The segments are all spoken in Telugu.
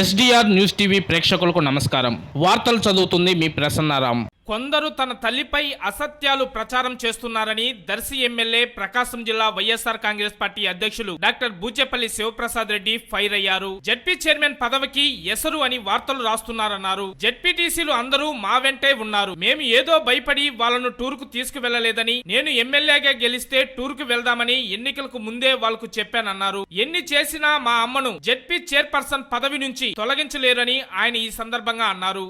ఎస్డిఆర్ న్యూస్ టీవీ ప్రేక్షకులకు నమస్కారం. వార్తలు చదువుతుంది మీ ప్రసన్నారాం. కొందరు తన తల్లిపై అసత్యాలు ప్రచారం చేస్తున్నారని దర్శి ఎమ్మెల్యే ప్రకాశం జిల్లా వైఎస్ఆర్ కాంగ్రెస్ పార్టీ అధ్యక్షులు డాక్టర్ బూచేపల్లి శివప్రసాద్ రెడ్డి ఫైర్ అయ్యారు. జెడ్పీ చైర్మన్ పదవికి ఎసరు అని వార్తలు రాస్తున్నారన్నారు. జెడ్పీటీసీలు అందరూ మా వెంటే ఉన్నారు. మేము ఏదో భయపడి వాళ్ళను టూర్కు తీసుకువెళ్లలేదని, నేను ఎమ్మెల్యేగా గెలిస్తే టూర్కు వెళ్దామని ఎన్నికలకు ముందే వాళ్లకు చెప్పానన్నారు. ఎన్ని చేసినా మా అమ్మను జెడ్పీ చైర్పర్సన్ పదవి నుంచి తొలగించలేరని ఆయన ఈ సందర్భంగా అన్నారు.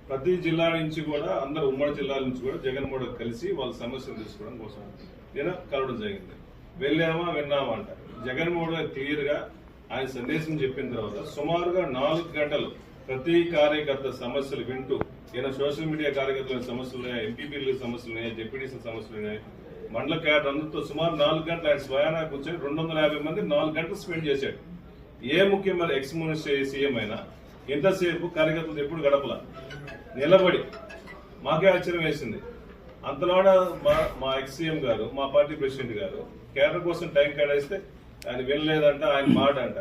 ప్రతి జిల్లా నుంచి కూడా అందరు ఉమ్మడి జిల్లాల నుంచి కూడా జగన్మోహన్ కలిసి వాళ్ళ సమస్యలు తీసుకోవడం కోసం నేను కలవడం జరిగింది. వెళ్ళామా విన్నామా అంట. జగన్మోహన్ క్లియర్ గా ఆయన సందేశం చెప్పిన తర్వాత సుమారుగా 4 గంటలు ప్రతి కార్యకర్త సమస్యలు వింటూ, ఈయన సోషల్ మీడియా కార్యకర్తల సమస్యలు ఉన్నాయి, ఎంపీపీల సమస్యలు ఉన్నాయి, డిప్యూటీసీ సమస్యలు ఉన్నాయి, మండల క్యాడర్ అందరితో సుమారు 4 గంటలు ఆయన స్వయానా కూర్చొని 250 మంది 4 గంటలు స్పెండ్ చేశాడు. ఏ ముఖ్యమంత్రి ఎక్స్ మినిస్టర్ సీఎం అయినా ఇంతసేపు కార్యకర్తలు ఎప్పుడు గడపల నిలబడి మాకే ఆశ్చర్యం వేసింది. అంతలోన మా ఎక్స్ సీఎం గారు, మా పార్టీ ప్రెసిడెంట్ గారు కేడర్ కోసం టైం కేటాయిస్తే ఆయన వినలేదంట. ఆయన మాట అంట.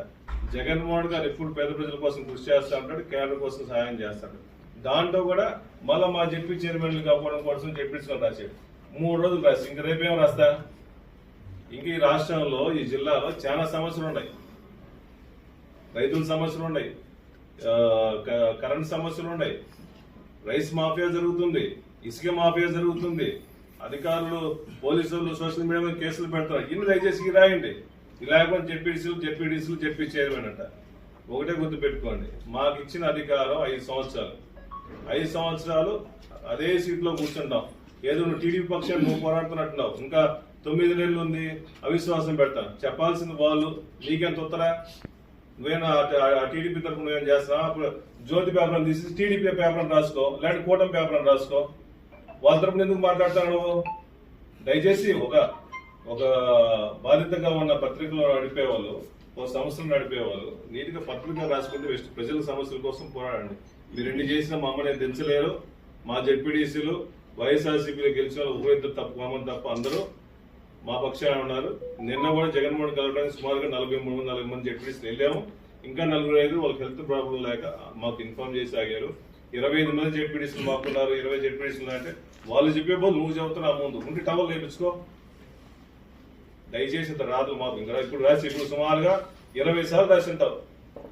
జగన్మోహన్ గారు ఎప్పుడు పేద ప్రజల కోసం కృషి చేస్తా ఉంటాడు, కేడర్ కోసం సహాయం చేస్తాడు. దాంట్లో కూడా మళ్ళీ మా జెడ్పీ చైర్మన్లు కావడం కోసం జెడ్పీసీలు రాశాడు. 3 రోజులు రాసి ఇంక రేపేం రాస్తా. ఇంక ఈ రాష్ట్రంలో ఈ జిల్లాలో చాలా సమస్యలు ఉన్నాయి. రైతుల సమస్యలు ఉన్నాయి, కరెంట్ సమస్యలు ఉన్నాయి, రైస్ మాఫియా జరుగుతుంది, ఇసుక మాఫియా జరుగుతుంది, అధికారులు పోలీసులు సోషల్ మీడియా మీద కేసులు పెడతారు. ఇన్ని దయచేసి రాయండి. లేకపోతే జెడ్పీటీసీలు జెడ్పీ చైర్మన్ అంట. ఒకటే గుర్తు పెట్టుకోండి, మాకు ఇచ్చిన అధికారం 5 సంవత్సరాలు. 5 సంవత్సరాలు అదే సీట్లో కూర్చుంటాం. ఏదో నువ్వు టీడీపీ పక్షాన్ని నువ్వు పోరాడుతున్నట్టున్నావు. ఇంకా 9 నెలలు ఉంది, అవిశ్వాసం పెడతాను. చెప్పాల్సిన వాళ్ళు నీకెంత ఉత్తరా? నువ్వేనా టీడీపీ తరఫున నువ్వేం చేస్తావు? అప్పుడు జ్యోతి పేపర్ తీసి టీడీపీ పేపర్ రాసుకో, లేదంటే కూటమి పేపర్ రాసుకో. వాళ్ళ తరఫున ఎందుకు మాట్లాడతావు నువ్వు? దయచేసి ఒక బాధ్యతగా ఉన్న పత్రికలు నడిపేవాళ్ళు, ఒక సంస్థలు నడిపేవాళ్ళు నీట్ గా పత్రిక రాసుకుంటే బెస్ట్. ప్రజల సమస్యల కోసం పోరాడండి. మీరు ఎన్ని చేసినా మా అమ్మని దించలేరు. మా జెడ్పీడీసీలు వైఎస్ఆర్సీపీలో గెలిచిన 1-2 తప్ప, మామూలు తప్ప అందరూ మా పక్షాన ఉన్నారు. నిన్న కూడా జగన్మోహన్ కలవడానికి సుమారుగా 43-40 మంది జెడ్పీటీసీలు వెళ్ళాము. ఇంకా 45 వాళ్ళకి హెల్త్ ప్రాబ్లం లేక మాకు ఇన్ఫార్మ్ చేసి ఆగారు. 25 మంది జెడ్పీటీసీలు మాకున్నారు. 20 జెడ్పీటీసీలు అంటే వాళ్ళు చెప్పే పోదు నువ్వు చెబుతున్నా ముందు ఉంటే టవల్ వేయించుకో. దయచేసి ఇంత రాదు మాకు. ఇంకా ఇప్పుడు రాసి ఇప్పుడు సుమారుగా 20 సార్లు రాసి ఉంటావు.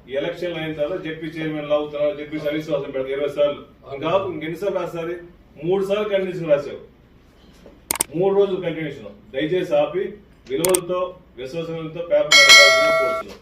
ఈ ఎలక్షన్లు అయిన తర్వాత జెడ్పీ చైర్మన్ అవుతున్నారు, జెడ్పీ అవిశ్వాసం పెడతారు 20 సార్లు. ఇంకా ఇంకెన్నిసార్లు రాస్తారు? 3 సార్లు కంటిన్యూషన్ రాశావు. 3 రోజులు కంటిన్యూషన్. దయచేసి ఆపి విలువలతో విశ్వసనీయతతో పేపర్ నడపాల్సిన కోర్సులు.